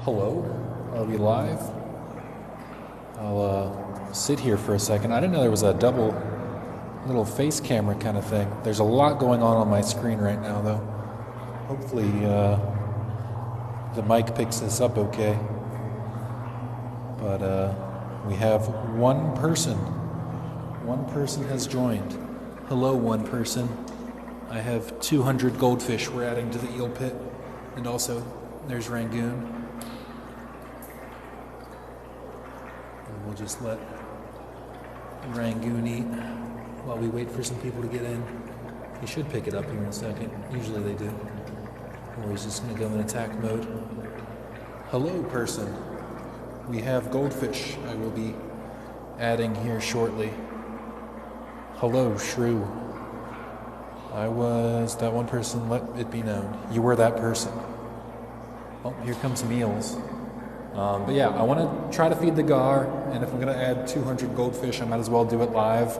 Hello? Are we live? I'll sit here for a second. I didn't know there was a double little face camera kind of thing. There's a lot going on my screen right now, though. Hopefully the mic picks this up okay. But we have one person. One person has joined. Hello, one person. I have 200 goldfish we're adding to the eel pit. And also, there's Rangoon. And we'll just let Rangoon eat while we wait for some people to get in. He should pick it up here in a second. Usually they do. Or he's just going to go in attack mode. Hello, person. We have goldfish I will be adding here shortly. Hello, shrew. I was that one person, let it be known. You were that person. Oh, here comes some eels. But yeah, I want to try to feed the gar, and if I'm going to add 200 goldfish, I might as well do it live.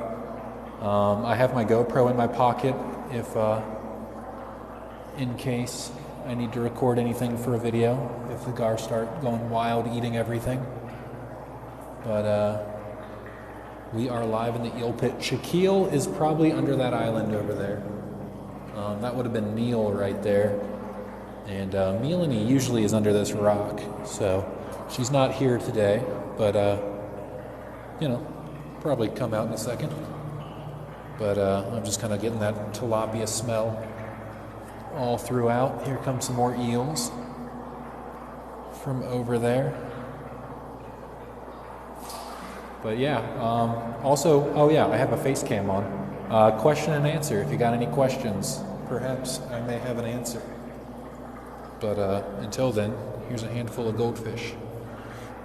I have my GoPro in my pocket if, in case I need to record anything for a video, if the gar start going wild, eating everything. But we are live in the eel pit. Shaquille is probably under that island over there. That would have been Neil right there. And Melanie usually is under this rock, so she's not here today, but, probably come out in a second. But I'm just kind of getting that tilapia smell all throughout. Here come some more eels from over there. But yeah, I have a face cam on. Question and answer. If you got any questions, perhaps I may have an answer. But until then, here's a handful of goldfish,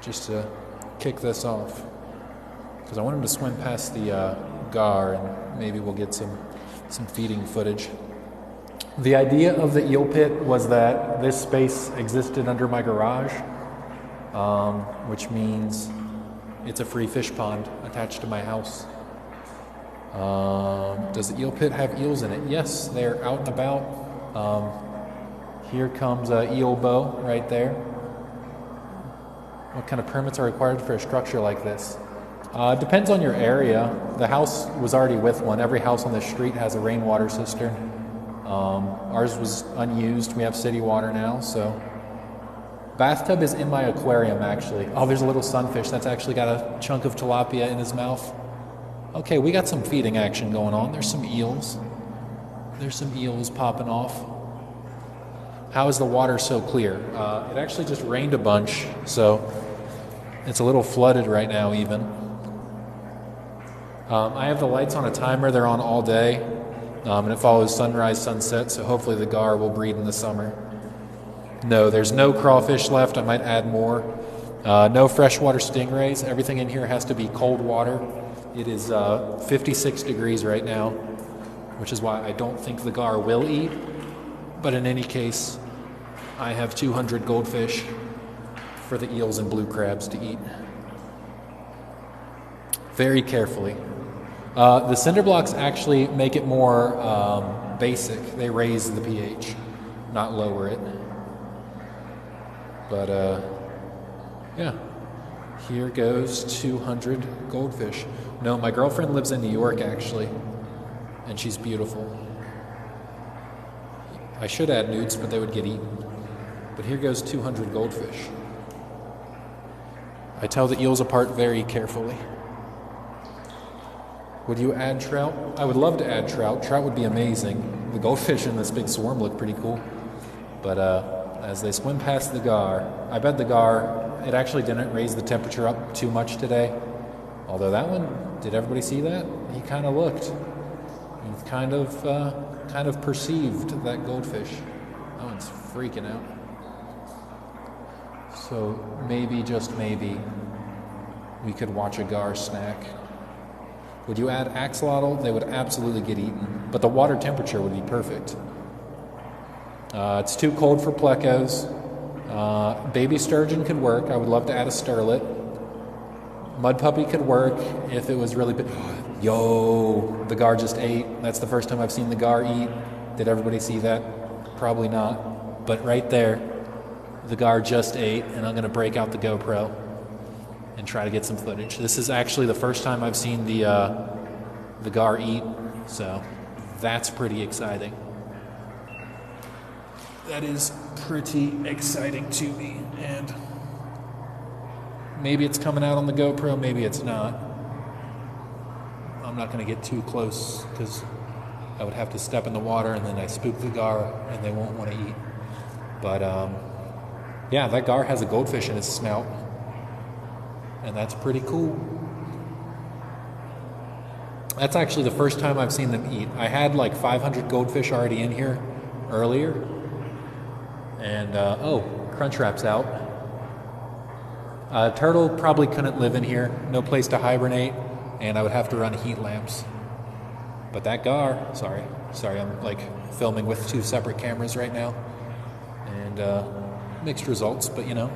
just to kick this off. Because I want him to swim past the gar, and maybe we'll get some feeding footage. The idea of the eel pit was that this space existed under my garage, which means it's a free fish pond attached to my house. Does the eel pit have eels in it? Yes, they're out and about. Here comes eel bow right there. What kind of permits are required for a structure like this? Depends on your area. The house was already with one. Every house on the street has a rainwater cistern. Ours was unused. We have city water now, so. Bathtub is in my aquarium, actually. Oh, there's a little sunfish that's actually got a chunk of tilapia in his mouth. Okay, we got some feeding action going on. There's some eels. There's some eels popping off. How is the water so clear? It actually just rained a bunch, so it's a little flooded right now even. I have the lights on a timer. They're on all day, and it follows sunrise, sunset, so hopefully the gar will breed in the summer. No, there's no crawfish left. I might add more. No freshwater stingrays. Everything in here has to be cold water. It is 56 degrees right now, which is why I don't think the gar will eat. But in any case, I have 200 goldfish for the eels and blue crabs to eat. Very carefully. The cinder blocks actually make it more basic. They raise the pH, not lower it. But, yeah. Here goes 200 goldfish. No, my girlfriend lives in New York, actually, and she's beautiful. I should add newts, but they would get eaten. But here goes 200 goldfish. I tell the eels apart very carefully. Would you add trout? I would love to add trout. Trout would be amazing. The goldfish in this big swarm look pretty cool. But as they swim past the gar, I bet the gar, it actually didn't raise the temperature up too much today. Although that one, did everybody see that? He kind of looked. He kind of perceived that goldfish. That one's freaking out. So maybe, just maybe, we could watch a gar snack. Would you add axolotl? They would absolutely get eaten, but the water temperature would be perfect. It's too cold for plecos. Baby sturgeon could work. I would love to add a sterlet. Mud puppy could work if it was really big. Yo, the gar just ate. That's the first time I've seen the gar eat. Did everybody see that? Probably not. But right there, the gar just ate, and I'm going to break out the GoPro and try to get some footage. This is actually the first time I've seen the gar eat, so that's pretty exciting. That is pretty exciting to me, and maybe it's coming out on the GoPro, maybe it's not. I'm not going to get too close because I would have to step in the water and then I spook the gar and they won't want to eat. But yeah, that gar has a goldfish in its snout, and that's pretty cool. That's actually the first time I've seen them eat. I had like 500 goldfish already in here earlier, and oh, Crunchwrap's out. Turtle probably couldn't live in here, no place to hibernate, and I would have to run heat lamps. But that gar, sorry, I'm like filming with 2 separate cameras right now, and mixed results, but you know.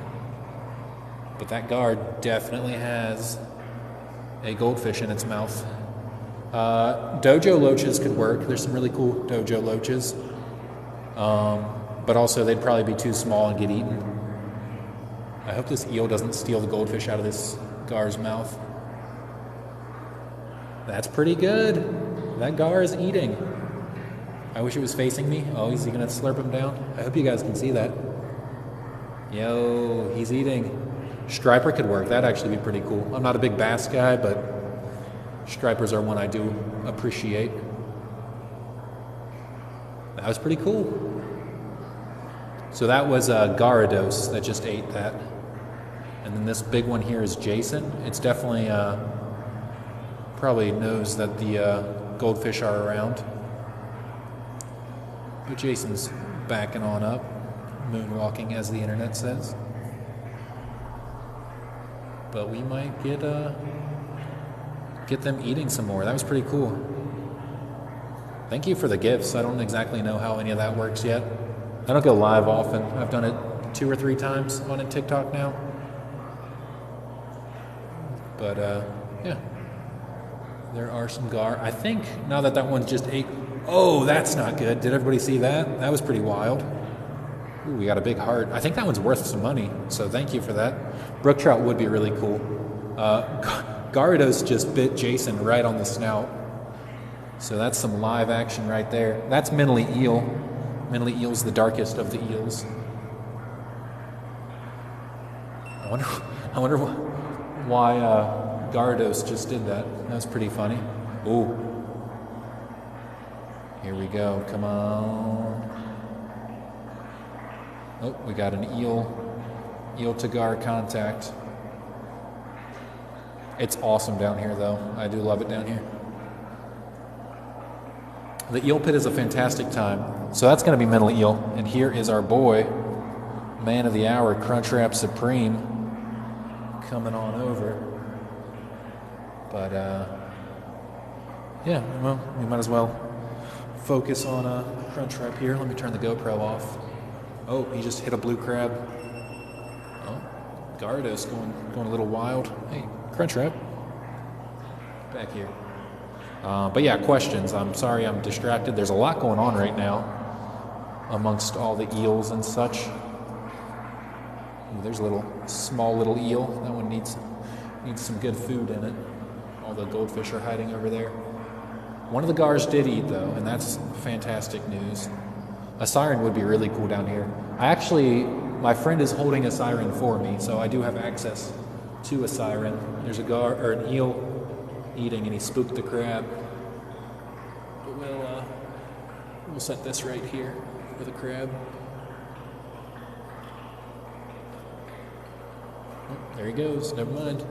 But that gar definitely has a goldfish in its mouth. Dojo loaches could work. There's some really cool dojo loaches, but also they'd probably be too small and get eaten. I hope this eel doesn't steal the goldfish out of this gar's mouth. That's pretty good. That gar is eating. I wish it was facing me. Oh, is he gonna slurp him down? I hope you guys can see that. Yo, he's eating. Striper could work. That'd actually be pretty cool. I'm not a big bass guy, but stripers are one I do appreciate. That was pretty cool. So that was Gyarados that just ate that. And then this big one here is Jason. It's definitely probably knows that the goldfish are around. But Jason's backing on up, moonwalking as the internet says. But we might get them eating some more. That was pretty cool. Thank you for the gifts. I don't exactly know how any of that works yet. I don't go live often. I've done it 2 or 3 times on TikTok now. But yeah. There are some gar. I think now that one just ate. Oh, that's not good. Did everybody see that? That was pretty wild. Ooh, we got a big heart. I think that one's worth some money, so thank you for that. Brook trout would be really cool. Gyarados just bit Jason right on the snout. So that's some live action right there. That's Minley eel. Minley eel's the darkest of the eels. I wonder why Gyarados just did that. That was pretty funny. Ooh. Here we go. Come on. Oh, we got an eel to gar contact. It's awesome down here, though. I do love it down here. The eel pit is a fantastic time. So that's going to be Minley eel. And here is our boy, man of the hour, Crunchwrap Supreme, coming on over. But, yeah, well, we might as well focus on Crunchwrap here. Let me turn the GoPro off. Oh, he just hit a blue crab. Oh, Gyarados going a little wild. Hey, Crunchwrap. Back here. But yeah, questions. I'm sorry I'm distracted. There's a lot going on right now amongst all the eels and such. Ooh, there's a small little eel. That one needs some good food in it. All the goldfish are hiding over there. One of the gars did eat, though, and that's fantastic news. A siren would be really cool down here. My friend is holding a siren for me, so I do have access to a siren. There's a gar or an eel eating, and he spooked the crab. But we'll set this right here for the crab. Oh, there he goes. Never mind.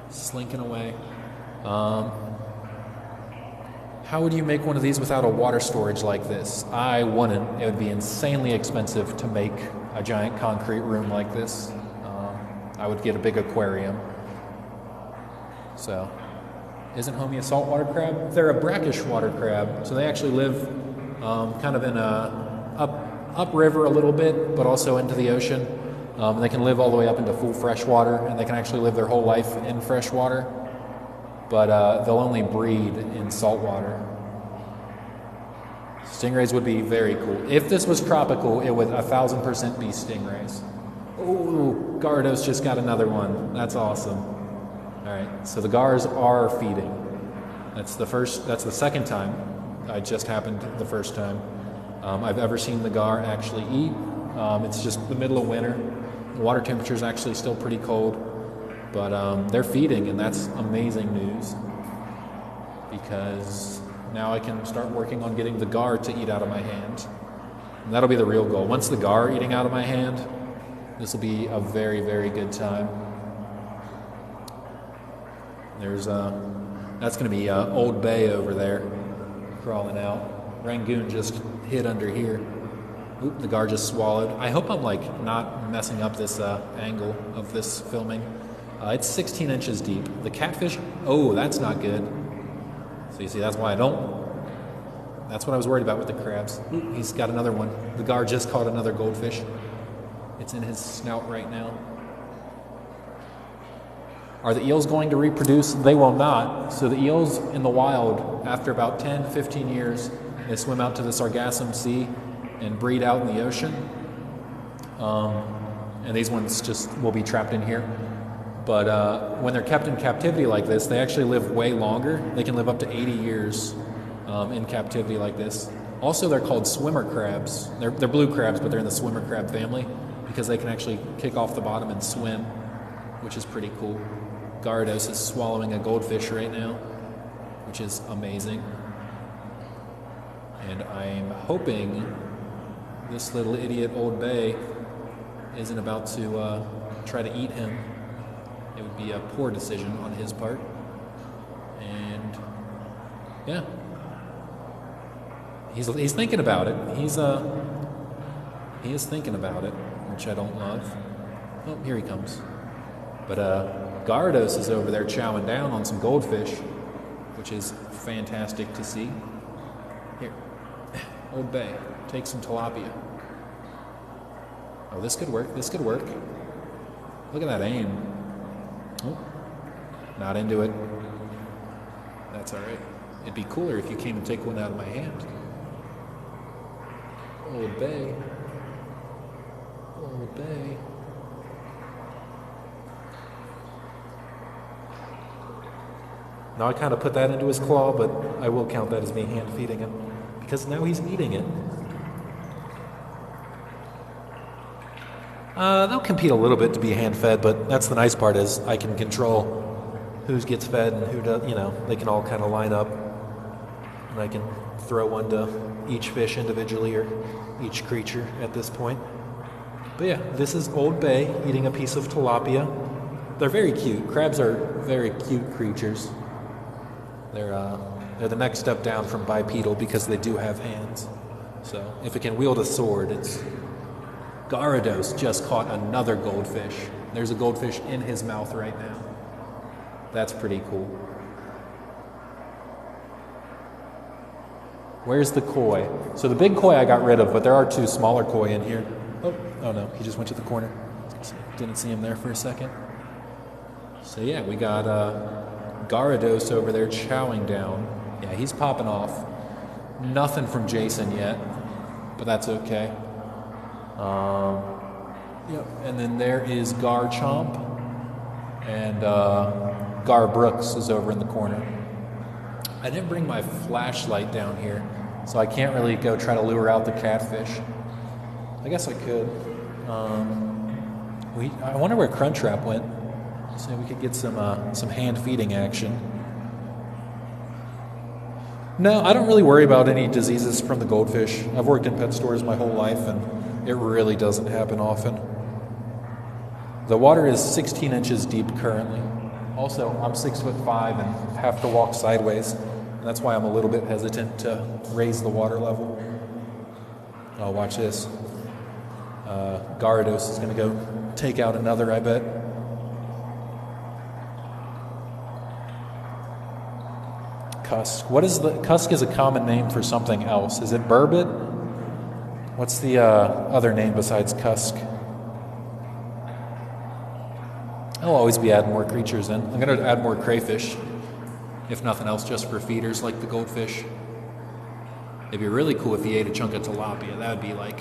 Slinking away. How would you make one of these without a water storage like this? I wouldn't. It would be insanely expensive to make a giant concrete room like this. I would get a big aquarium. So, isn't Homie a saltwater crab? They're a brackish water crab, so they actually live kind of in upriver a little bit, but also into the ocean. They can live all the way up into full freshwater, and they can actually live their whole life in freshwater. But they'll only breed in saltwater. Stingrays would be very cool. If this was tropical, it would 1,000% be stingrays. Ooh, Gyarados just got another one. That's awesome. All right, so the Gars are feeding. That's the second time. It just happened the first time I've ever seen the Gar actually eat. It's just the middle of winter. The water temperature is actually still pretty cold, but they're feeding, and that's amazing news because now I can start working on getting the Gar to eat out of my hand. And that'll be the real goal. Once the Gar eating out of my hand, this will be a very, very good time. There's that's going to be Old Bay over there crawling out. Rangoon just hid under here. Oop, the Gar just swallowed. I hope I'm not messing up this angle of this filming. It's 16 inches deep. The catfish, oh, that's not good. So you see, that's why that's what I was worried about with the crabs. Oop, he's got another one. The Gar just caught another goldfish. It's in his snout right now. Are the eels going to reproduce? They will not. So the eels in the wild, after about 10, 15 years, they swim out to the Sargassum Sea and breed out in the ocean. And these ones just will be trapped in here. But when they're kept in captivity like this, they actually live way longer. They can live up to 80 years in captivity like this. Also, they're called swimmer crabs. They're blue crabs, but they're in the swimmer crab family because they can actually kick off the bottom and swim, which is pretty cool. Gyarados is swallowing a goldfish right now, which is amazing. And I'm hoping this little idiot Old Bay isn't about to try to eat him. It would be a poor decision on his part. And yeah, he's thinking about it. He is thinking about it, which I don't love. Oh, here he comes. But Gyarados is over there chowing down on some goldfish, which is fantastic to see. Here, Old Bay, take some tilapia. Oh, this could work. This could work. Look at that aim. Oh, not into it. That's all right. It'd be cooler if you came and take one out of my hand. Old Bay. Old Bay. Now I kind of put that into his claw, but I will count that as me hand feeding him because now he's eating it. They'll compete a little bit to be hand fed, but that's the nice part is I can control who gets fed and who does. They can all kind of line up, and I can throw one to each fish individually or each creature at this point. But yeah, this is Old Bay eating a piece of tilapia. They're very cute. Crabs are very cute creatures. They're the next step down from bipedal because they do have hands. So if it can wield a sword, it's... Gyarados just caught another goldfish. There's a goldfish in his mouth right now. That's pretty cool. Where's the koi? So the big koi I got rid of, but there are two smaller koi in here. Oh no, he just went to the corner. Didn't see him there for a second. So yeah, we got Gyarados over there chowing down. Yeah, he's popping off. Nothing from Jason yet, but that's okay. Yep. And then there is Garchomp, and Gar Brooks is over in the corner. I didn't bring my flashlight down here, so I can't really go try to lure out the catfish. I guess I could. I wonder where Crunchwrap went. So we could get some hand feeding action. No, I don't really worry about any diseases from the goldfish. I've worked in pet stores my whole life, and it really doesn't happen often. The water is 16 inches deep currently. Also, I'm 6'5" and have to walk sideways, and that's why I'm a little bit hesitant to raise the water level. Oh, watch this. Gyarados is going to go take out another, I bet. Cusk. Cusk is a common name for something else. Is it burbot? What's the other name besides Cusk? I'll always be adding more creatures in. I'm going to add more crayfish, if nothing else, just for feeders like the goldfish. It'd be really cool if he ate a chunk of tilapia. That would be like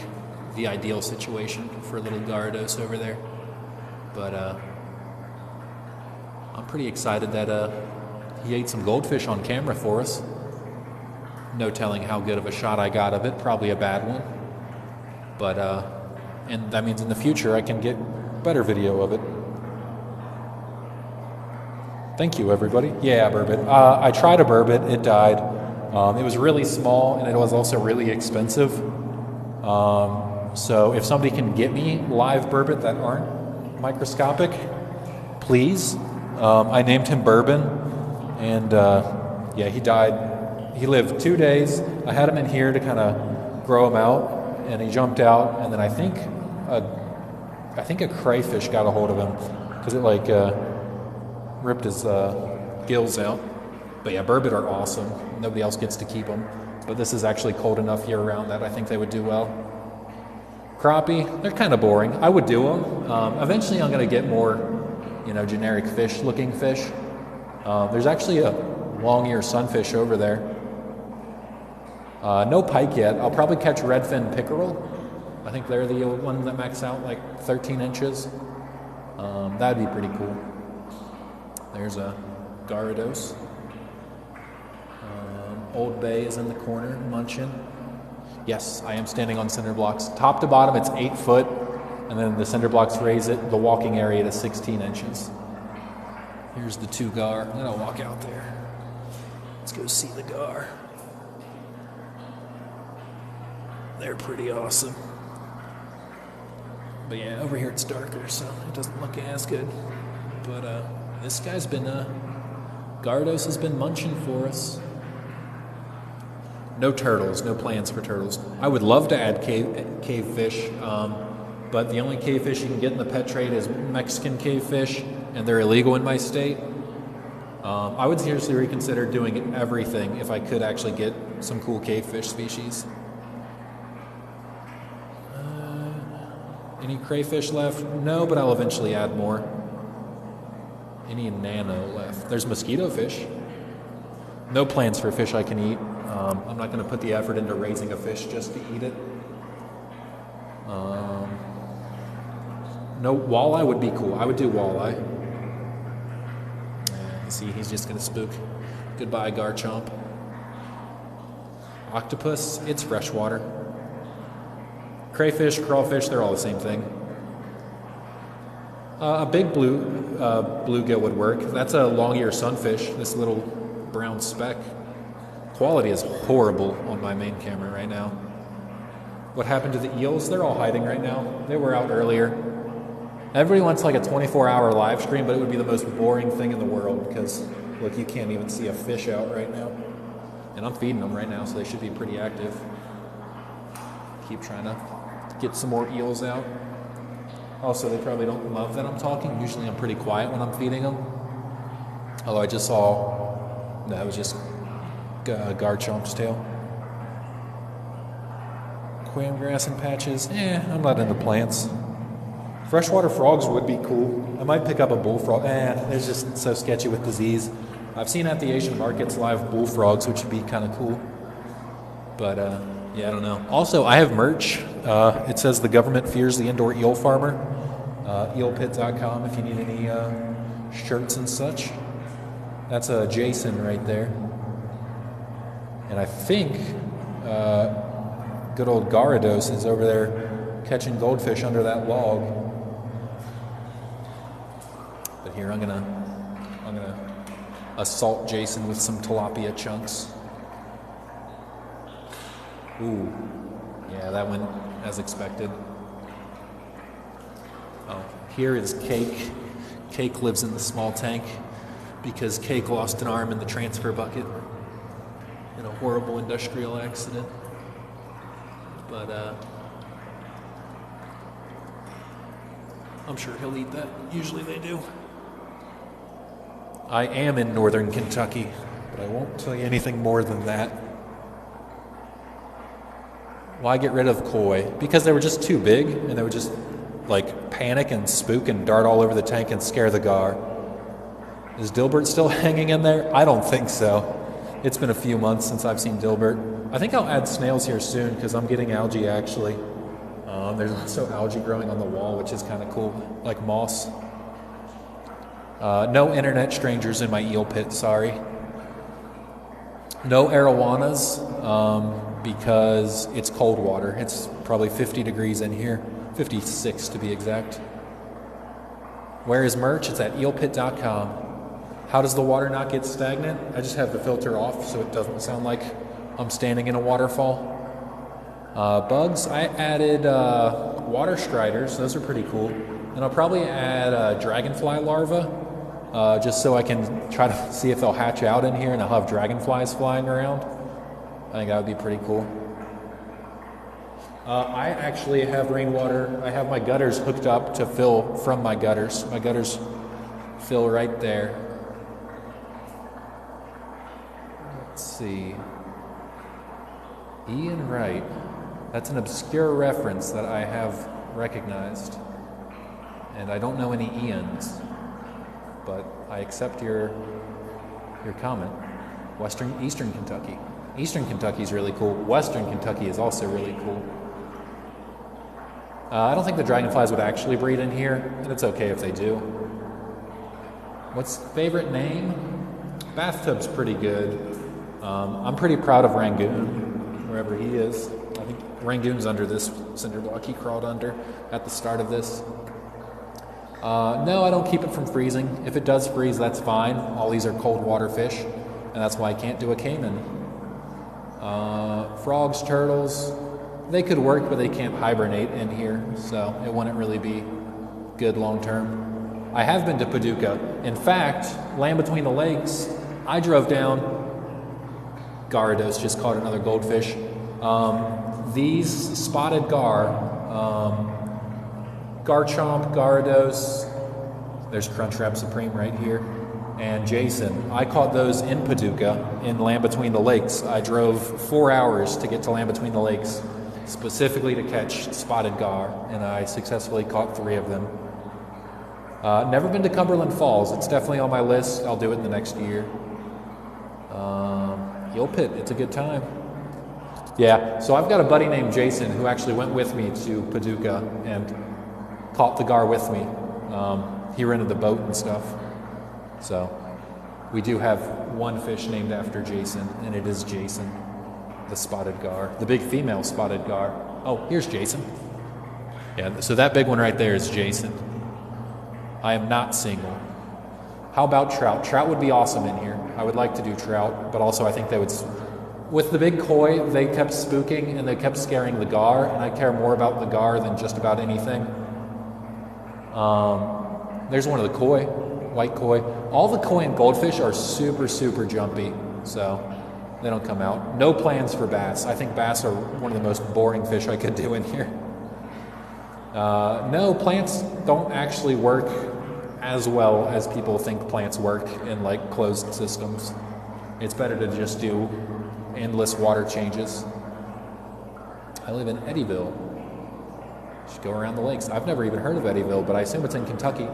the ideal situation for little Gyarados over there. But I'm pretty excited that he ate some goldfish on camera for us. No telling how good of a shot I got of it. Probably a bad one. But, and that means in the future I can get better video of it. Thank you, everybody. Yeah, burbot. I tried a burbot. It died. It was really small, and it was also really expensive. So if somebody can get me live burbot that aren't microscopic, please. I named him Bourbon, and yeah, he died. He lived 2 days. I had him in here to kind of grow him out, and he jumped out, and then I think a crayfish got a hold of him because it like ripped his gills out. But yeah, burbot are awesome. Nobody else gets to keep them. But this is actually cold enough year-round that I think they would do well. Crappie, they're kind of boring. I would do them. Eventually I'm going to get more, generic fish-looking fish. There's actually a long-ear sunfish over there. No pike yet. I'll probably catch redfin pickerel. I think they're the ones that max out like 13 inches. That'd be pretty cool. There's a Gyarados. Old Bay is in the corner, munching. Yes, I am standing on cinder blocks. Top to bottom, it's 8 foot, and then the cinder blocks raise it, the walking area to 16 inches. Here's the 2 gar, and I'll walk out there. Let's go see the gar. They're pretty awesome. But yeah, over here it's darker, so it doesn't look as good. But this guy's been, Gyarados has been munching for us. No turtles, no plans for turtles. I would love to add cave fish, but the only cave fish you can get in the pet trade is Mexican cave fish, and they're illegal in my state. I would seriously reconsider doing everything if I could actually get some cool cave fish species. Any crayfish left? No, but I'll eventually add more. Any nano left? There's mosquito fish. No plans for fish I can eat. I'm not going to put the effort into raising a fish just to eat it. No, walleye would be cool. I would do walleye. See, he's just going to spook. Goodbye, Garchomp. Octopus, it's freshwater. Crayfish, crawfish, they're all the same thing. A big bluegill would work. That's a long-ear sunfish, this little brown speck. Quality is horrible on my main camera right now. What happened to the eels? They're all hiding right now. They were out earlier. Everybody wants like a 24-hour live stream, but it would be the most boring thing in the world because, look, you can't even see a fish out right now. And I'm feeding them right now, so they should be pretty active. Keep trying to get some more eels out. Also, they probably don't love that I'm talking. Usually I'm pretty quiet when I'm feeding them. Although I just saw, that was just Garchomp's tail. Quam grass and patches, I'm not into plants. Freshwater frogs would be cool. I might pick up a bullfrog. It's just so sketchy with disease. I've seen at the Asian markets live bullfrogs, which would be kind of cool. But, yeah, I don't know. Also, I have merch. It says the government fears the indoor eel farmer. Eelpit.com if you need any shirts and such. That's Jason right there. And I think good old Gyarados is over there catching goldfish under that log. But here I'm gonna assault Jason with some tilapia chunks. Ooh, yeah, that went as expected. Oh, here is Cake. Cake lives in the small tank because Cake lost an arm in the transfer bucket in a horrible industrial accident. But I'm sure he'll eat that. Usually they do. I am in northern Kentucky, but I won't tell you anything more than that. Why get rid of koi? Because they were just too big, and they would just like panic and spook and dart all over the tank and scare the gar. Is Dilbert still hanging in there? I don't think so. It's been a few months since I've seen Dilbert. I think I'll add snails here soon because I'm getting algae actually. There's also algae growing on the wall, which is kind of cool, like moss. No internet strangers in my eel pit, sorry. No arowanas because it's cold water. It's probably 50 degrees in here, 56 to be exact. Where is merch? It's at eelpit.com. How does the water not get stagnant? I just have the filter off so it doesn't sound like I'm standing in a waterfall. Bugs, I added water striders. Those are pretty cool. And I'll probably add dragonfly larvae just so I can try to see if they'll hatch out in here and I'll have dragonflies flying around. I think that would be pretty cool. I actually have rainwater. I have my gutters hooked up to fill from my gutters. My gutters fill right there. Let's see. Ian Wright. That's an obscure reference that I have recognized. And I don't know any Ians, but I accept your comment. Eastern Kentucky. Eastern Kentucky is really cool. Western Kentucky is also really cool. I don't think the dragonflies would actually breed in here, and it's okay if they do. What's favorite name? Bathtub's pretty good. I'm pretty proud of Rangoon, wherever he is. I think Rangoon's under this cinder block he crawled under at the start of this. No, I don't keep it from freezing. If it does freeze, that's fine. All these are cold water fish, and that's why I can't do a caiman. Frogs, turtles, they could work, but they can't hibernate in here, so it wouldn't really be good long term. I have been to Paducah. In fact, Land Between the Lakes, I drove down. Garados just caught another goldfish. These spotted gar, Garchomp, Garados, there's Crunchwrap Supreme right here, and Jason. I caught those in Paducah in Land Between the Lakes. I drove 4 hours to get to Land Between the Lakes specifically to catch spotted gar, and I successfully caught 3 of them. Never been to Cumberland Falls. It's definitely on my list. I'll do it in the next year. Eel Pit, it's a good time. Yeah, so I've got a buddy named Jason who actually went with me to Paducah and caught the gar with me. He rented the boat and stuff. So we do have one fish named after Jason, and it is Jason, the spotted gar, the big female spotted gar. Oh, here's Jason. Yeah, so that big one right there is Jason. I am not single. How about trout? Trout would be awesome in here. I would like to do trout, but also I think they would... With the big koi, they kept spooking and they kept scaring the gar, and I care more about the gar than just about anything. There's one of the koi, white koi. All the koi and goldfish are super, super jumpy, so they don't come out. No plans for bass. I think bass are one of the most boring fish I could do in here. No, plants don't actually work as well as people think plants work in like closed systems. It's better to just do endless water changes. I live in Eddyville. Should go around the lakes. I've never even heard of Eddyville, but I assume it's in Kentucky.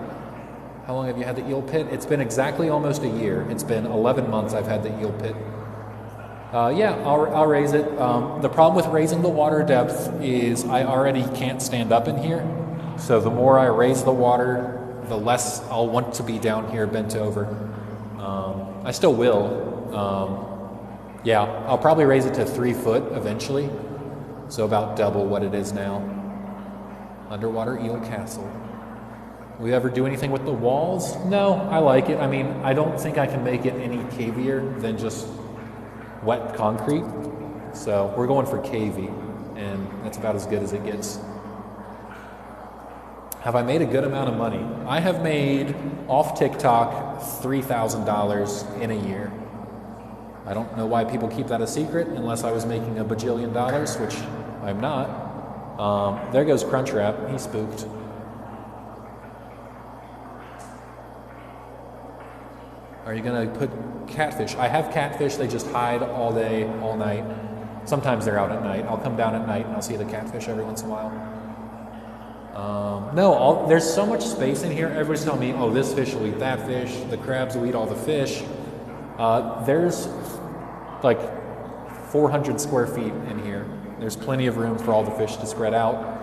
How long have you had the eel pit? It's been exactly almost a year. It's been 11 months I've had the eel pit. Yeah, I'll raise it. The problem with raising the water depth is I already can't stand up in here. So the more I raise the water, the less I'll want to be down here bent over. I still will. Yeah, I'll probably raise it to 3 foot eventually. So about double what it is now. Underwater eel castle. Will you ever do anything with the walls? No, I like it. I mean, I don't think I can make it any cavier than just wet concrete. So we're going for cavey, and that's about as good as it gets. Have I made a good amount of money? I have made, off TikTok, $3,000 in a year. I don't know why people keep that a secret unless I was making $1 bajillion, which I'm not. There goes Crunchwrap. He's spooked. Are you going to put catfish? I have catfish. They just hide all day, all night. Sometimes they're out at night. I'll come down at night and I'll see the catfish every once in a while. No, there's so much space in here. Everybody's telling me, oh, this fish will eat that fish. The crabs will eat all the fish. There's like 400 square feet in here. There's plenty of room for all the fish to spread out.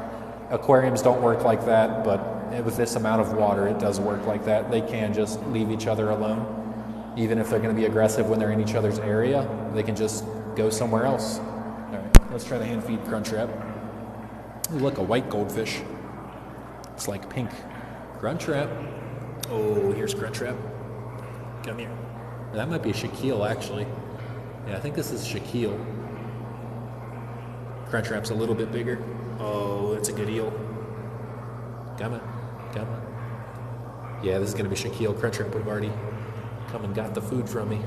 Aquariums don't work like that, but with this amount of water, it does work like that. They can just leave each other alone. Even if they're going to be aggressive when they're in each other's area, they can just go somewhere else. All right, let's try to hand feed Crunchwrap. Ooh, look, a white goldfish. It's like pink. Crunchwrap. Oh, here's Crunchwrap. Come here. That might be a Shaquille, actually. Yeah, I think this is Shaquille. Crunchwrap's a little bit bigger. Oh, that's a good eel. Come on. Yeah, this is going to be Shaquille. Crunchwrap would have already come and got the food from me.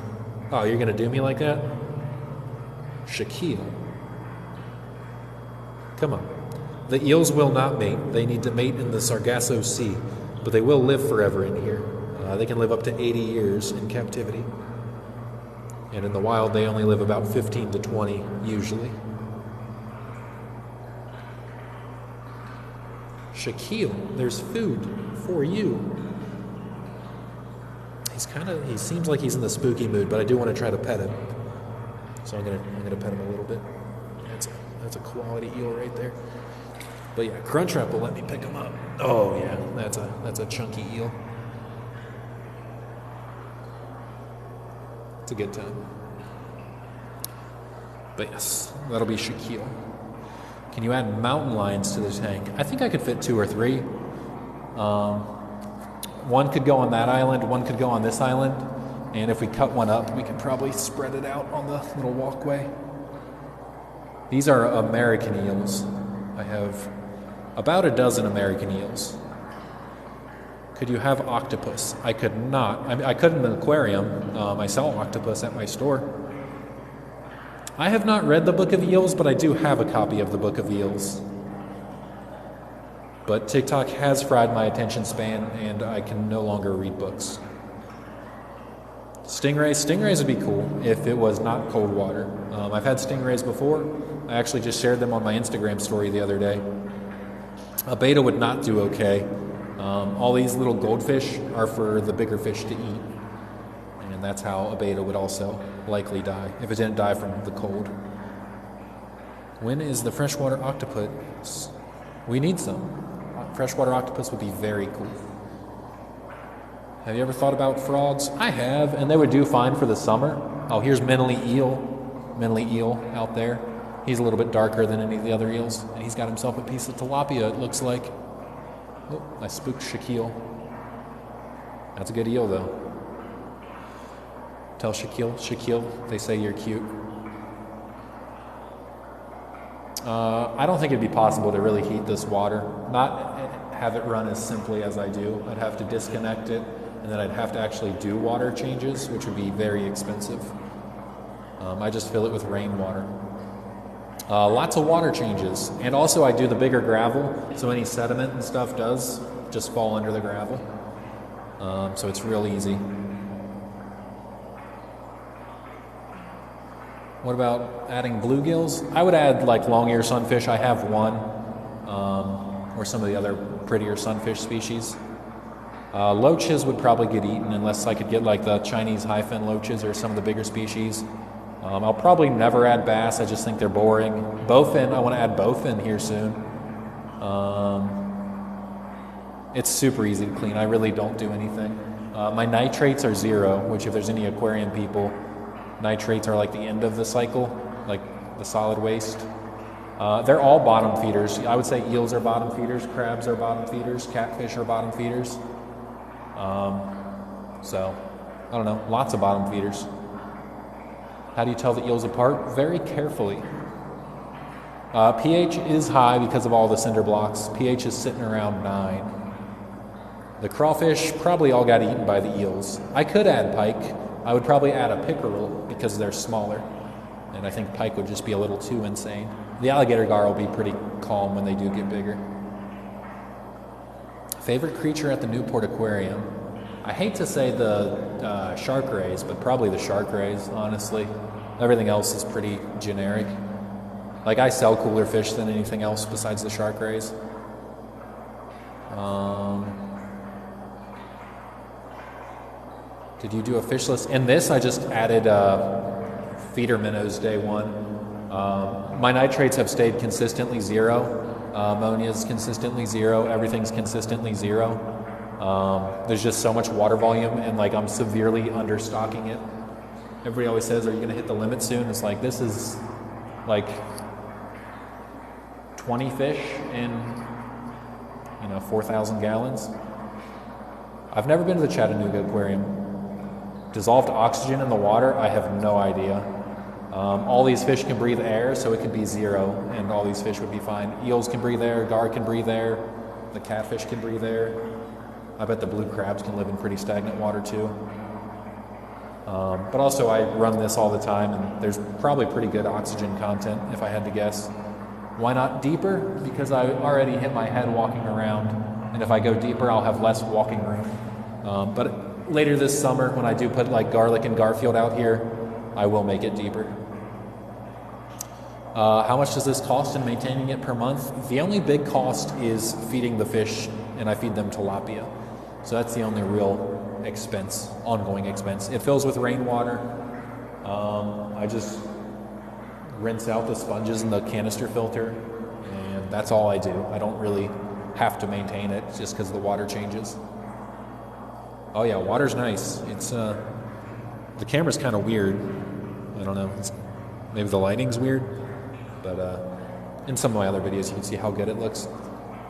Oh, you're going to do me like that? Shaquille. Come on. The eels will not mate. They need to mate in the Sargasso Sea, but they will live forever in here. They can live up to 80 years in captivity. And in the wild, they only live about 15 to 20, usually. Shaquille, there's food for you. He seems like he's in the spooky mood, but I do want to try to pet him. So I'm gonna pet him a little bit. That's a quality eel right there. But yeah, Crunchwrap will let me pick him up. Oh yeah, that's a chunky eel. It's a good time. But yes, that'll be Shaquille. Can you add mountain lions to the tank? I think I could fit 2 or 3. One could go on that island, one could go on this island, and if we cut one up, we could probably spread it out on the little walkway. These are American eels. I have about a dozen American eels. Could you have octopus? I could not. I could in an aquarium. I sell octopus at my store. I have not read the Book of Eels, but I do have a copy of the Book of Eels. But TikTok has fried my attention span, and I can no longer read books. Stingrays would be cool if it was not cold water. I've had stingrays before. I actually just shared them on my Instagram story the other day. A betta would not do okay. All these little goldfish are for the bigger fish to eat. And that's how a betta would also likely die, if it didn't die from the cold. When is the freshwater octopus? We need some. Freshwater octopus would be very cool. Have you ever thought about frogs? I have, and they would do fine for the summer. Oh, here's Menly eel out there. He's a little bit darker than any of the other eels, and he's got himself a piece of tilapia, it looks like. Oh, I spooked Shaquille. That's a good eel, though. Tell Shaquille, they say you're cute. I don't think it'd be possible to really heat this water, not have it run as simply as I do. I'd have to disconnect it, and then I'd have to actually do water changes, which would be very expensive. I just fill it with rainwater. Lots of water changes, and also I do the bigger gravel, so any sediment and stuff does just fall under the gravel. So it's real easy. What about adding bluegills? I would add like long-ear sunfish. I have one, or some of the other prettier sunfish species. Loaches would probably get eaten unless I could get like the Chinese high-fin loaches or some of the bigger species. I'll probably never add bass. I just think they're boring. Bowfin, I want to add bowfin here soon. It's super easy to clean. I really don't do anything. My nitrates are 0, which if there's any aquarium people, nitrates are like the end of the cycle, like the solid waste. They're all bottom feeders. I would say eels are bottom feeders, crabs are bottom feeders, catfish are bottom feeders. So, I don't know, lots of bottom feeders. How do you tell the eels apart? Very carefully. pH is high because of all the cinder blocks. pH is sitting around 9. The crawfish probably all got eaten by the eels. I could add pike. I would probably add a pickerel because they're smaller. And I think pike would just be a little too insane. The alligator gar will be pretty calm when they do get bigger. Favorite creature at the Newport Aquarium? I hate to say the shark rays, but probably the shark rays, honestly. Everything else is pretty generic. Like, I sell cooler fish than anything else besides the shark rays. Did you do a fish list? In this, I just added feeder minnows day one. My nitrates have stayed consistently 0. Ammonia's consistently 0. Everything's consistently 0. There's just so much water volume, and like I'm severely understocking it. Everybody always says, "Are you going to hit the limit soon?" It's like this is like 20 fish in 4,000 gallons. I've never been to the Chattanooga Aquarium. Dissolved oxygen in the water, I have no idea. All these fish can breathe air, so it could be 0, and all these fish would be fine. Eels can breathe air, gar can breathe air, the catfish can breathe air. I bet the blue crabs can live in pretty stagnant water too. But also I run this all the time, and there's probably pretty good oxygen content if I had to guess. Why not deeper? Because I already hit my head walking around, and if I go deeper, I'll have less walking room. But later this summer, when I do put like garlic and Garfield out here, I will make it deeper. How much does this cost in maintaining it per month? The only big cost is feeding the fish, and I feed them tilapia. So that's the only real expense, ongoing expense. It fills with rainwater. I just rinse out the sponges in the canister filter, and that's all I do. I don't really have to maintain it just because the water changes. Oh yeah, water's nice. It's the camera's kind of weird. I don't know. Maybe the lighting's weird, but in some of my other videos you can see how good it looks.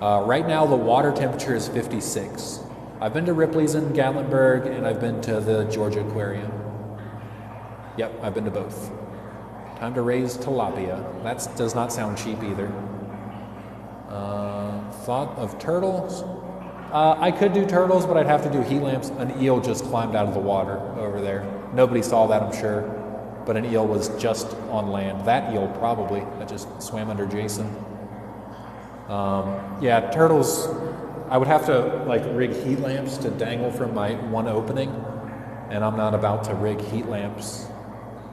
Right now the water temperature is 56. I've been to Ripley's in Gatlinburg, and I've been to the Georgia Aquarium. Yep, I've been to both. Time to raise tilapia. That does not sound cheap either. Thought of turtles? I could do turtles, but I'd have to do heat lamps. An eel just climbed out of the water over there. Nobody saw that, I'm sure, but an eel was just on land. That eel probably, that just swam under Jason. Yeah, turtles, I would have to like rig heat lamps to dangle from my one opening, and I'm not about to rig heat lamps.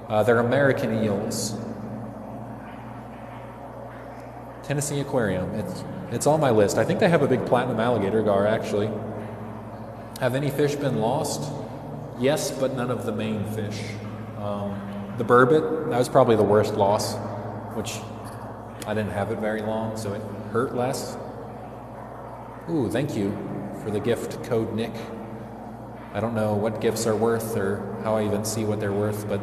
They're American eels. Tennessee Aquarium. It's on my list. I think they have a big platinum alligator gar, actually. Have any fish been lost? Yes, but none of the main fish. The burbot, that was probably the worst loss, which I didn't have it very long, so it hurt less. Ooh, thank you for the gift, Code Nick. I don't know what gifts are worth or how I even see what they're worth, but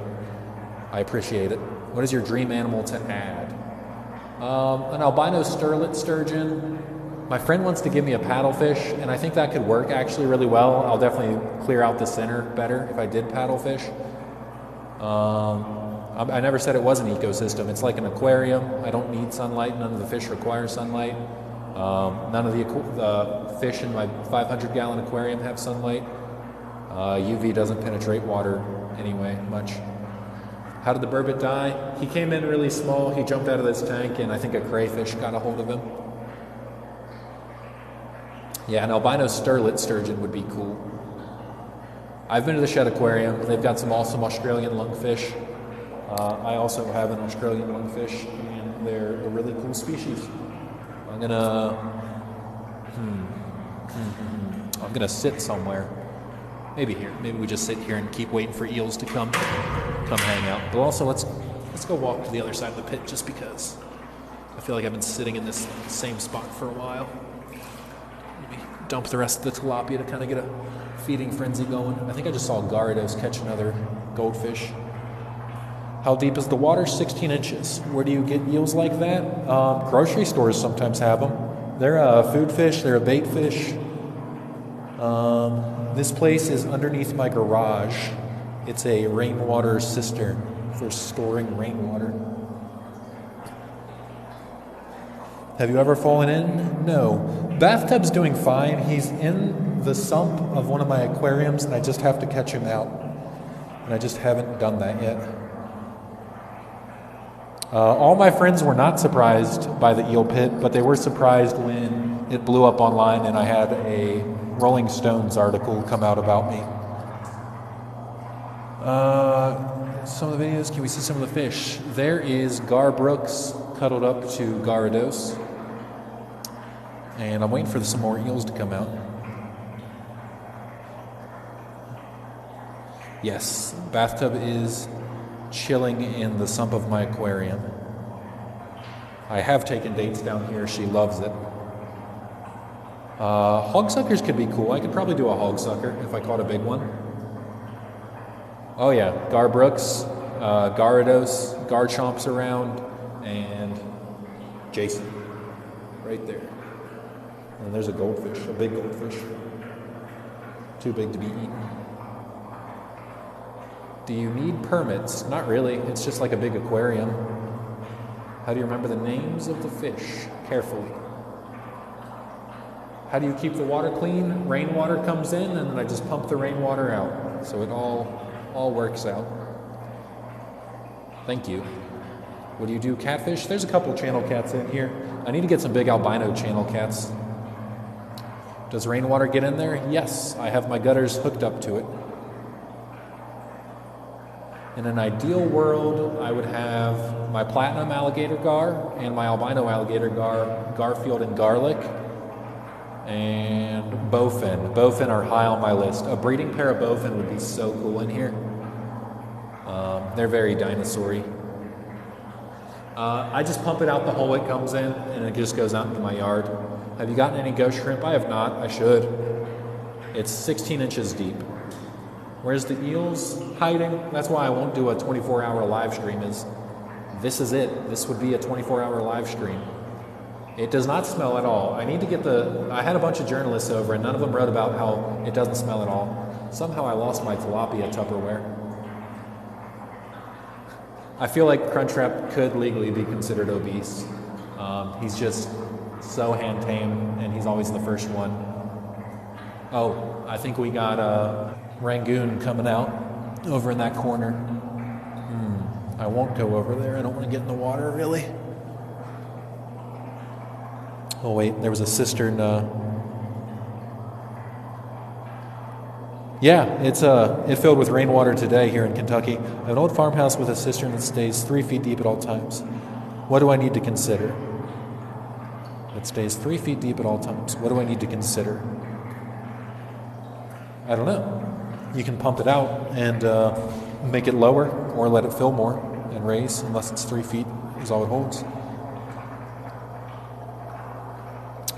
I appreciate it. What is your dream animal to add? An albino sterlet sturgeon. My friend wants to give me a paddlefish, and I think that could work actually really well. I'll definitely clear out the center better if I did paddlefish. I never said it was an ecosystem. It's like an aquarium. I don't need sunlight. None of the fish require sunlight. None of the fish in my 500-gallon aquarium have sunlight. UV doesn't penetrate water anyway much. How did the burbot die? He came in really small. He jumped out of this tank, and I think a crayfish got a hold of him. Yeah, an albino sterlet sturgeon would be cool. I've been to the Shed Aquarium. They've got some awesome Australian lungfish. I also have an Australian lungfish, and they're a really cool species. I'm gonna sit somewhere. Maybe here. Maybe we just sit here and keep waiting for eels to come hang out. But also, let's go walk to the other side of the pit just because I feel like I've been sitting in this same spot for a while. Maybe dump the rest of the tilapia to kind of get a feeding frenzy going. I think I just saw Garados catch another goldfish. How deep is the water? 16 inches. Where do you get eels like that? Grocery stores sometimes have them. They're a food fish. They're a bait fish. This place is underneath my garage. It's a rainwater cistern for storing rainwater. Have you ever fallen in? No. Bathtub's doing fine. He's in the sump of one of my aquariums, and I just have to catch him out. And I just haven't done that yet. All my friends were not surprised by the eel pit, but they were surprised when it blew up online and I had a Rolling Stones article come out about me. Some of the videos, can we see some of the fish? There is Gar Brooks cuddled up to Garados. And I'm waiting for some more eels to come out. Yes, bathtub is chilling in the sump of my aquarium. I have taken dates down here. She loves it. Hogsuckers could be cool. I could probably do a hogsucker if I caught a big one. Oh yeah, Garbrooks, Gyarados, Garchomp's around, and Jason, right there. And there's a goldfish, a big goldfish. Too big to be eaten. Do you need permits? Not really. It's just like a big aquarium. How do you remember the names of the fish? Carefully. How do you keep the water clean? Rainwater comes in and then I just pump the rainwater out. So it all works out. Thank you. What do you do? Catfish? There's a couple channel cats in here. I need to get some big albino channel cats. Does rainwater get in there? Yes, I have my gutters hooked up to it. In an ideal world, I would have my platinum alligator gar and my albino alligator gar, Garfield and Garlic, and bowfin. Bowfin are high on my list. A breeding pair of bowfin would be so cool in here. They're very dinosaur-y. I just pump it out the hole it comes in, and it just goes out into my yard. Have you gotten any ghost shrimp? I have not. I should. It's 16 inches deep. Where's the eels hiding? That's why I won't do a 24-hour live stream. This is it. This would be a 24-hour live stream. It does not smell at all. I need to get I had a bunch of journalists over, and none of them wrote about how it doesn't smell at all. Somehow I lost my tilapia Tupperware. I feel like Crunchwrap could legally be considered obese. He's just so hand-tamed, and he's always the first one. Oh, I think we got Rangoon coming out over in that corner. I won't go over there. I don't want to get in the water, really. Oh, wait, there was a cistern. Yeah, it filled with rainwater today here in Kentucky. An old farmhouse with a cistern that stays 3 feet deep at all times. What do I need to consider? It stays 3 feet deep at all times. What do I need to consider? I don't know. You can pump it out and make it lower or let it fill more and raise, unless it's 3 feet is all it holds.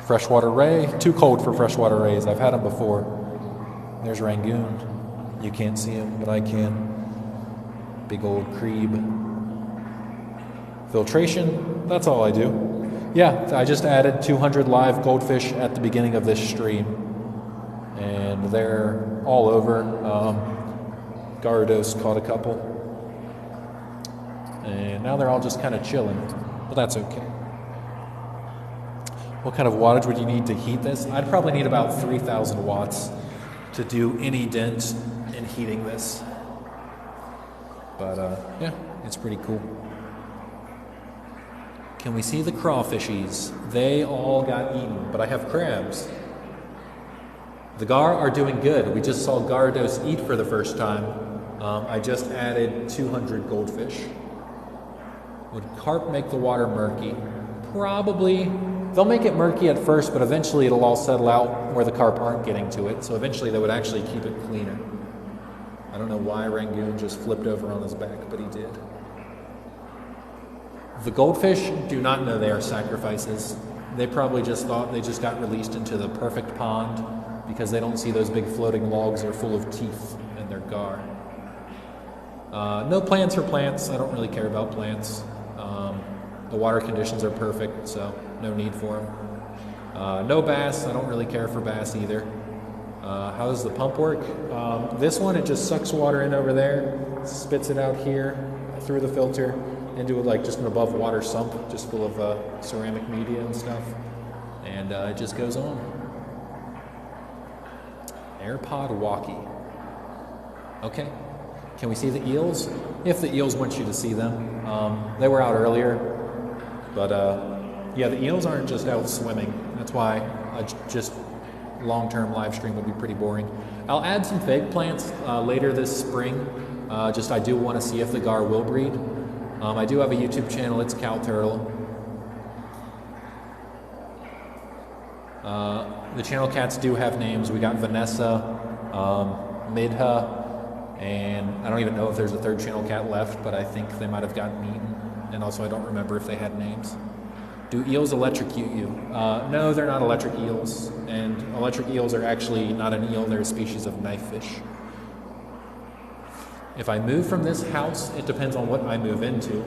Freshwater ray, too cold for freshwater rays. I've had them before. There's Rangoon. You can't see him, but I can. Big old creeb. Filtration, that's all I do. Yeah, I just added 200 live goldfish at the beginning of this stream. And they're all over. Gyarados caught a couple. And now they're all just kind of chilling. But that's okay. What kind of wattage would you need to heat this? I'd probably need about 3,000 watts to do any dent in heating this. But yeah, it's pretty cool. Can we see the crawfishies? They all got eaten, but I have crabs. The gar are doing good. We just saw Gyarados eat for the first time. I just added 200 goldfish. Would carp make the water murky? Probably. They'll make it murky at first, but eventually it'll all settle out where the carp aren't getting to it. So eventually they would actually keep it cleaner. I don't know why Rangoon just flipped over on his back, but he did. The goldfish do not know they are sacrifices. They probably just thought they just got released into the perfect pond because they don't see those big floating logs are full of teeth in their gar. No plants for plants. I don't really care about plants. The water conditions are perfect, so no need for them. No bass. I don't really care for bass either. How does the pump work? This one, it just sucks water in over there, spits it out here through the filter into like just an above water sump, just full of ceramic media and stuff. And it just goes on. AirPod walkie. Okay. Can we see the eels? If the eels want you to see them. They were out earlier. But yeah, the eels aren't just out swimming. That's why just long-term live stream would be pretty boring. I'll add some fake plants later this spring. I do want to see if the gar will breed. I do have a YouTube channel. It's Cow Turtle. The channel cats do have names. We got Vanessa, Midha, And I don't even know if there's a third channel cat left, but I think they might have gotten eaten. And also I don't remember if they had names. Do eels electrocute you? No, they're not electric eels. And electric eels are actually not an eel, they're a species of knife fish. If I move from this house, it depends on what I move into.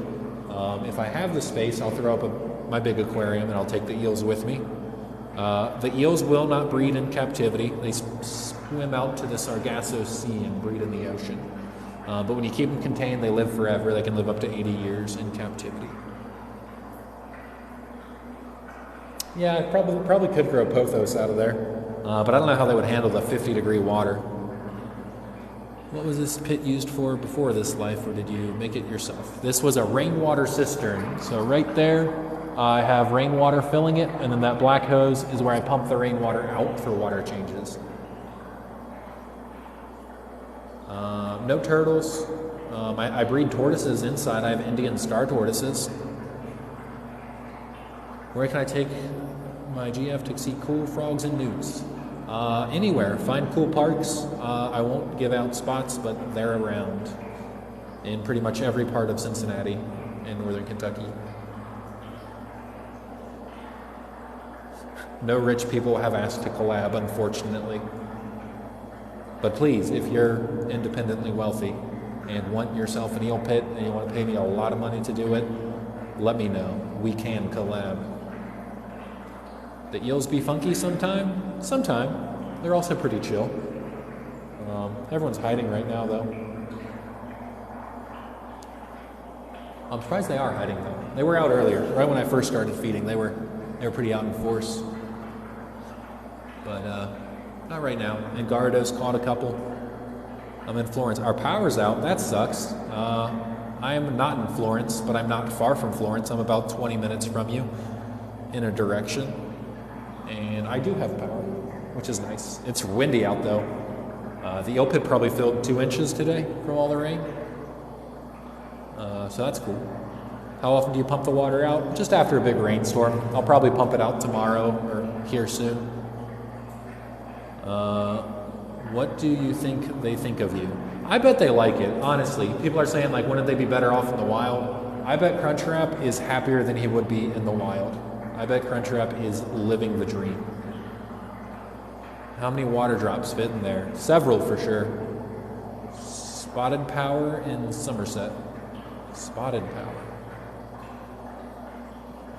If I have the space, I'll throw up my big aquarium and I'll take the eels with me. The eels will not breed in captivity. They swim out to the Sargasso Sea and breed in the ocean. But when you keep them contained, they live forever. They can live up to 80 years in captivity. Yeah, I probably could grow pothos out of there. But I don't know how they would handle the 50-degree water. What was this pit used for before this life, or did you make it yourself? This was a rainwater cistern. So right there, I have rainwater filling it, and then that black hose is where I pump the rainwater out for water changes. No turtles. I breed tortoises inside. I have Indian star tortoises. Where can I take my GF to see cool frogs and newts? Anywhere. Find cool parks. I won't give out spots, but they're around in pretty much every part of Cincinnati and northern Kentucky. No rich people have asked to collab, unfortunately. But please, if you're independently wealthy and want yourself an eel pit and you want to pay me a lot of money to do it, let me know. We can collab. The eels be funky sometime? Sometime. They're also pretty chill. Everyone's hiding right now, though. I'm surprised they are hiding, though. They were out earlier, right when I first started feeding. They were pretty out in force. But not right now. And Gardo's caught a couple. I'm in Florence. Our power's out. That sucks. I am not in Florence, but I'm not far from Florence. I'm about 20 minutes from you in a direction. And I do have power, which is nice. It's windy out, though. The eel pit probably filled 2 inches today from all the rain. So that's cool. How often do you pump the water out? Just after a big rainstorm. I'll probably pump it out tomorrow or here soon. What do you think they think of you? I bet they like it, honestly. People are saying, like, wouldn't they be better off in the wild? I bet Crunchwrap is happier than he would be in the wild. I bet Crunchwrap is living the dream. How many water drops fit in there? Several for sure. Spotted Power in Somerset. Spotted Power.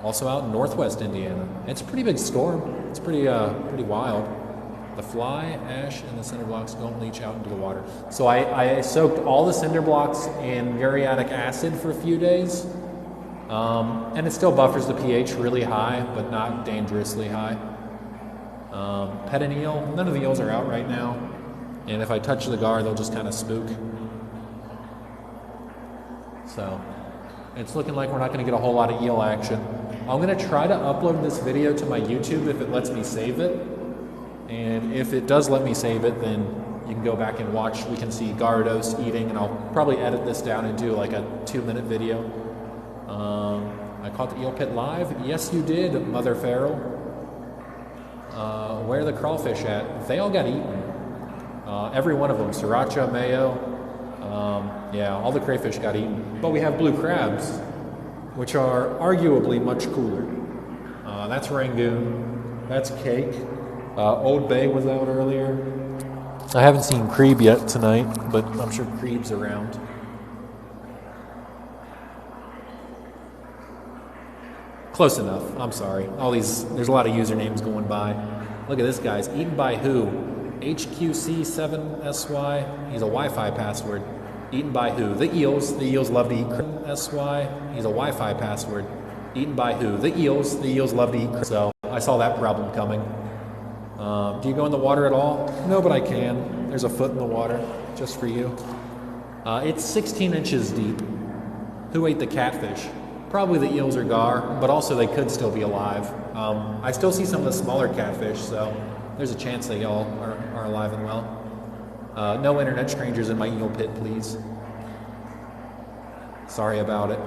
Also out in northwest Indiana. It's a pretty big storm. It's pretty wild. The fly, ash, and the cinder blocks don't leach out into the water. So I soaked all the cinder blocks in muriatic acid for a few days. And it still buffers the pH really high, but not dangerously high. Pet an eel. None of the eels are out right now. And if I touch the gar, they'll just kind of spook. So it's looking like we're not going to get a whole lot of eel action. I'm going to try to upload this video to my YouTube if it lets me save it. And if it does let me save it, then you can go back and watch. We can see Gardos eating, and I'll probably edit this down and do like a 2-minute video. I caught the eel pit live. Yes, you did, Mother Farrell. Where are the crawfish at? They all got eaten. Every one of them. Sriracha, mayo. Yeah, all the crayfish got eaten. But we have blue crabs, which are arguably much cooler. That's Rangoon. That's Cake. Old Bay was out earlier. I haven't seen Crebe yet tonight, but I'm sure Crebe's around. Close enough. I'm sorry. There's a lot of usernames going by. Look at this, guys. Eaten by who? HQC7SY. He's a Wi-Fi password. Eaten by who? The eels. The eels love to eat SY. He's a Wi-Fi password. Eaten by who? The eels. The eels love to eat. So I saw that problem coming. Do you go in the water at all? No, but I can. There's a foot in the water, just for you. It's 16 inches deep. Who ate the catfish? Probably the eels or gar, but also they could still be alive. I still see some of the smaller catfish, so there's a chance they all are alive and well. No internet strangers in my eel pit, please. Sorry about it.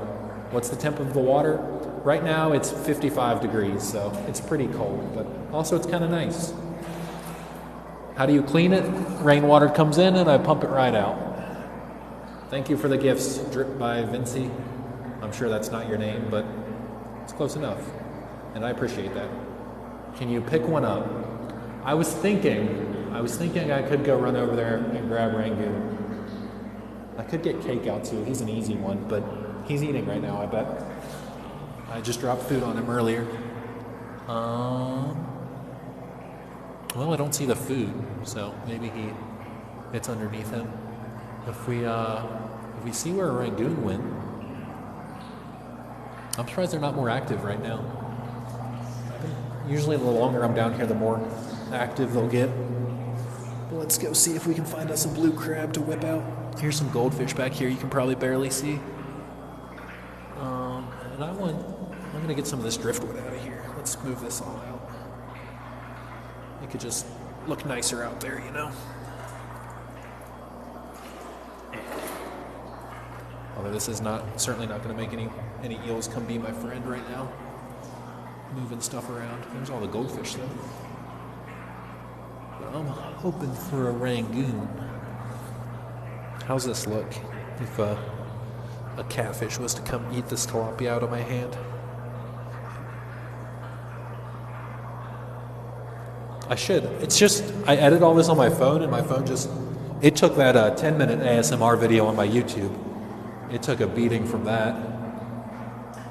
What's the temp of the water? Right now it's 55 degrees, so it's pretty cold, but also it's kind of nice. How do you clean it? Rainwater comes in and I pump it right out. Thank you for the gifts, Drip by Vinci. I'm sure that's not your name, but it's close enough. And I appreciate that. Can you pick one up? I was thinking I could go run over there and grab Rangoon. I could get Cake out too. He's an easy one, but he's eating right now, I bet. I just dropped food on him earlier. Well, I don't see the food, so maybe it's underneath him. If we see where Rangoon went, I'm surprised they're not more active right now. Usually the longer I'm down here, the more active they'll get. But let's go see if we can find us a blue crab to whip out. Here's some goldfish back here you can probably barely see. And I'm going to get some of this driftwood out of here. Let's move this all out. It could just look nicer out there, you know? Although this is certainly not going to make any eels come be my friend right now. Moving stuff around. There's all the goldfish though. But I'm hoping for a Rangoon. How's this look if a catfish was to come eat this tilapia out of my hand? I should. It's just, I edit all this on my phone, and my phone it took that 10-minute ASMR video on my YouTube. It took a beating from that.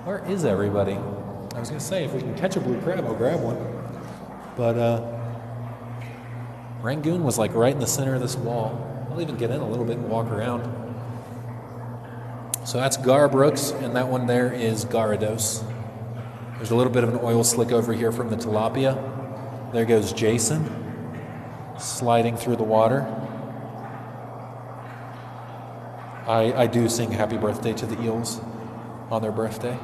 Where is everybody? I was going to say, if we can catch a blue crab, I'll grab one. But Rangoon was like right in the center of this wall. I'll even get in a little bit and walk around. So that's Garbrooks, and that one there is Garados. There's a little bit of an oil slick over here from the tilapia. There goes Jason, sliding through the water. I do sing happy birthday to the eels on their birthday.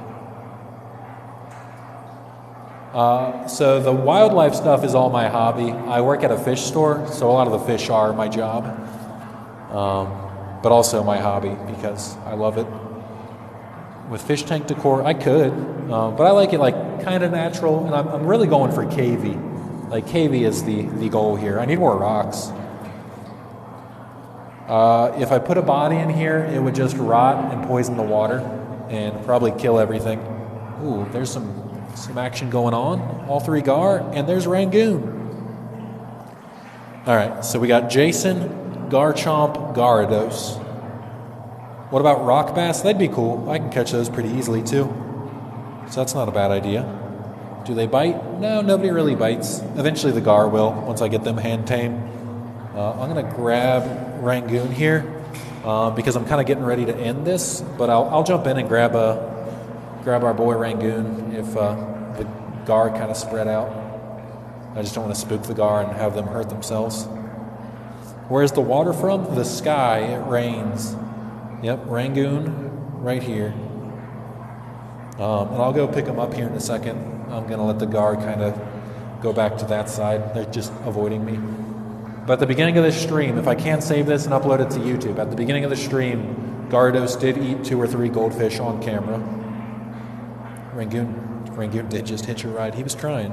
So the wildlife stuff is all my hobby. I work at a fish store, so a lot of the fish are my job, but also my hobby because I love it. With fish tank decor, I could, but I like it like kind of natural, and I'm really going for cavey. Like cavey is the goal here. I need more rocks. If I put a body in here, it would just rot and poison the water and probably kill everything. Ooh, there's some action going on. All three gar, and there's Rangoon. All right, so we got Jason, Garchomp, Garados. What about rock bass? That'd be cool. I can catch those pretty easily too. So that's not a bad idea. Do they bite? No, nobody really bites. Eventually the gar will, once I get them hand tamed. I'm going to grab Rangoon here because I'm kind of getting ready to end this, but I'll jump in and grab our boy Rangoon if the gar kind of spread out. I just don't want to spook the gar and have them hurt themselves. Where's the water from? The sky. It rains. Yep, Rangoon right here. And I'll go pick them up here in a second. I'm going to let the gar kind of go back to that side. They're just avoiding me. But at the beginning of this stream, if I can't save this and upload it to YouTube, at the beginning of the stream, Garados did eat 2 or 3 goldfish on camera. Rangoon did just hitch a ride. He was trying.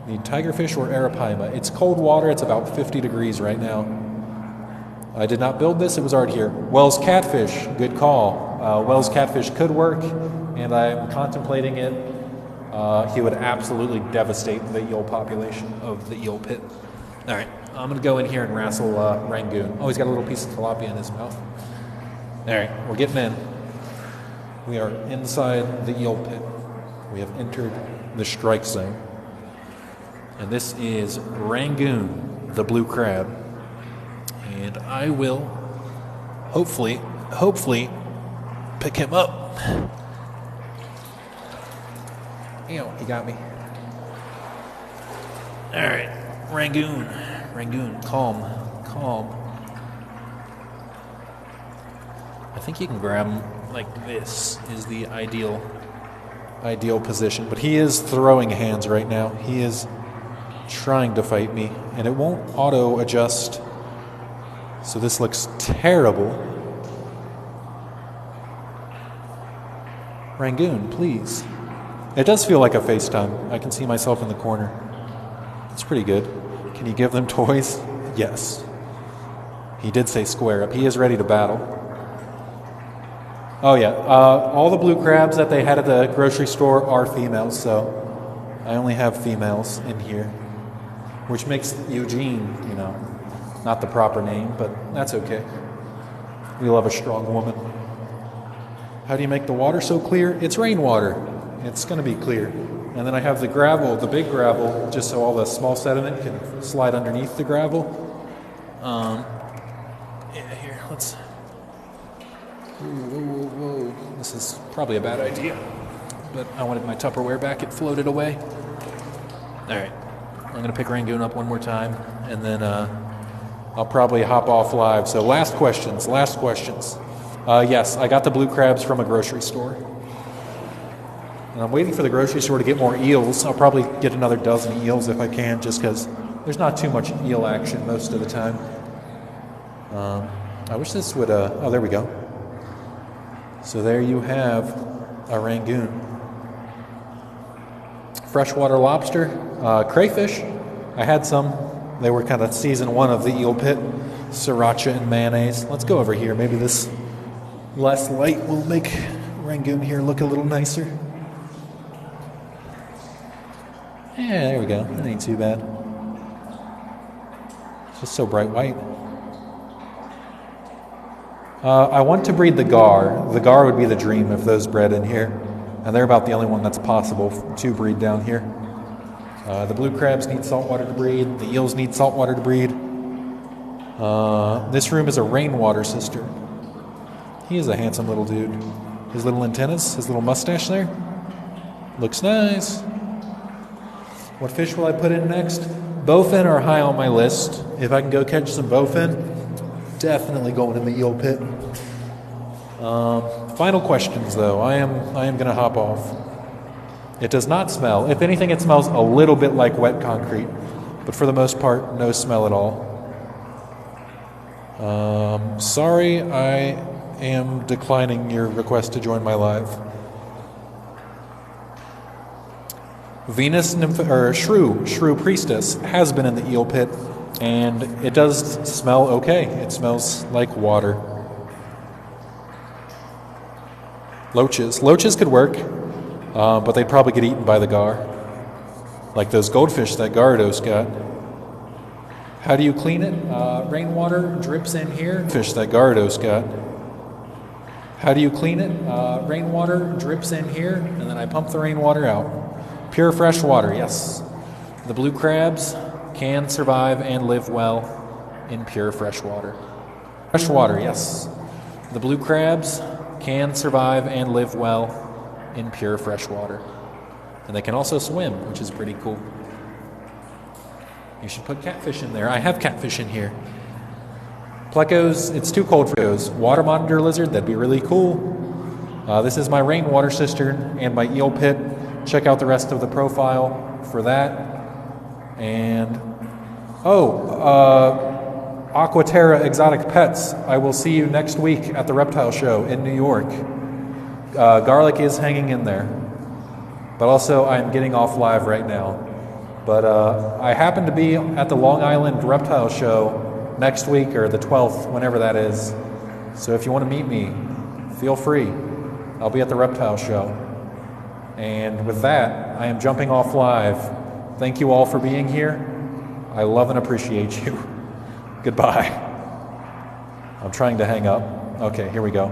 The tigerfish or arapaima. It's cold water. It's about 50 degrees right now. I did not build this. It was already here. Wells catfish. Good call. Wells catfish could work, and I'm contemplating it. He would absolutely devastate the eel population of the eel pit. All right. I'm going to go in here and wrestle Rangoon. Oh, he's got a little piece of tilapia in his mouth. All right. We're getting in. We are inside the eel pit. We have entered the strike zone. And this is Rangoon, the blue crab. And I will hopefully pick him up. Ew, he got me. All right, Rangoon, calm. I think you can grab him like this is the ideal position, but he is throwing hands right now. He is trying to fight me, and it won't auto adjust. So this looks terrible. Rangoon, please. It does feel like a FaceTime. I can see myself in the corner. It's pretty good. Can you give them toys? Yes. He did say square up. He is ready to battle. Oh yeah, all the blue crabs that they had at the grocery store are females, so I only have females in here, which makes Eugene, not the proper name, but that's okay. We love a strong woman. How do you make the water so clear? It's rainwater. It's going to be clear. And then I have the gravel, the big gravel, just so all the small sediment can slide underneath the gravel. Here, let's... Whoa. This is probably a bad idea. But I wanted my Tupperware back. It floated away. All right. I'm going to pick Rangoon up one more time, and then I'll probably hop off live. So last questions. Yes, I got the blue crabs from a grocery store. And I'm waiting for the grocery store to get more eels. I'll probably get another dozen eels if I can, just because there's not too much eel action most of the time. I wish this would... oh, there we go. So there you have a Rangoon. Freshwater lobster, crayfish. I had some. They were kind of season 1 of the eel pit. Sriracha and mayonnaise. Let's go over here. Maybe this less light will make Rangoon here look a little nicer. Yeah, there we go. That ain't too bad. It's just so bright white. I want to breed the gar. The gar would be the dream if those bred in here. And they're about the only one that's possible to breed down here. The blue crabs need saltwater to breed. The eels need saltwater to breed. This room is a rainwater cistern. He is a handsome little dude. His little antennas, his little mustache there. Looks nice. What fish will I put in next? Bowfin are high on my list. If I can go catch some bowfin, definitely going in the eel pit. Final questions, though. I am going to hop off. It does not smell. If anything, it smells a little bit like wet concrete, but for the most part, no smell at all. Sorry, I am declining your request to join my live. Venus Shrew Priestess has been in the eel pit, and it does smell okay. It smells like water. Loaches could work, but they'd probably get eaten by the gar. Like those goldfish that Gyarados got. How do you clean it? Rainwater drips in here. Fish that Gyarados got. How do you clean it? Rainwater drips in here, and then I pump the rainwater out. Pure fresh water, yes. The blue crabs can survive and live well in pure fresh water. Fresh water, yes. The blue crabs can survive and live well in pure fresh water. And they can also swim, which is pretty cool. You should put catfish in there. I have catfish in here. Plecos, it's too cold for those. Water monitor lizard, that'd be really cool. This is my rainwater cistern and my eel pit. Check out the rest of the profile for that. And, Aquaterra Exotic Pets. I will see you next week at the Reptile Show in New York. Garlic is hanging in there. But also, I'm getting off live right now. But I happen to be at the Long Island Reptile Show next week, or the 12th, whenever that is. So if you want to meet me, feel free. I'll be at the Reptile Show. And with that, I am jumping off live. Thank you all for being here. I love and appreciate you. Goodbye. I'm trying to hang up. Okay, here we go.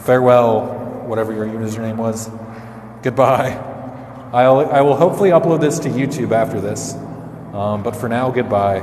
Farewell, whatever your username was. Goodbye. I will hopefully upload this to YouTube after this. But for now, goodbye.